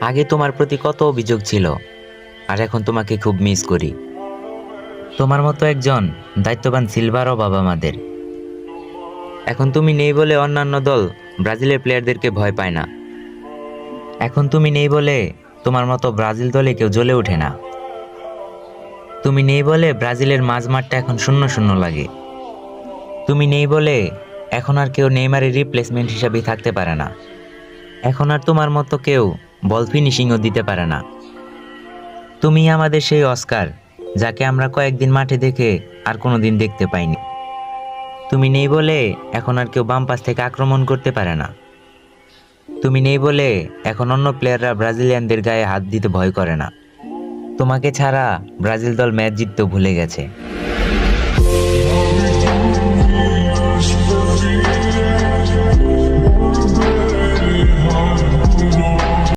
আগে তোমার প্রতি কত অভিযোগ ছিল, আর এখন তোমাকে খুব মিস করি। তোমার মতো একজন দায়িত্ববান সিলভার অভাব আমাদের। এখন তুমি নেই বলে অন্যান্য দল ব্রাজিলের প্লেয়ারদেরকে ভয় পায় না। এখন তুমি নেই বলে তোমার মতো ব্রাজিল দলে কেউ জ্বলে ওঠে না। তুমি নেই বলে ব্রাজিলের মাঝমাঠটা এখন শূন্য শূন্য লাগে। তুমি নেই বলে এখন আর কেউ নেইমারের রিপ্লেসমেন্ট হিসাবে থাকতে পারে না। এখন আর তোমার মতো কেউ বল ফিনিশিংও দিতে পারে না। তুমি আমাদের সেই অস্কার, যাকে আমরা কয়েকদিন মাঠে দেখে আর কোনোদিন দেখতে পাইনি। তুমি নেই বলে এখন আর কেউ বাম পাশ থেকে আক্রমণ করতে পারে না। তুমি নেই বলে এখন অন্য প্লেয়াররা ব্রাজিলিয়ানদের গায়ে হাত দিতে ভয় করে না। তোমাকে ছাড়া ব্রাজিল দল ম্যাচ জিততেও ভুলে গেছে।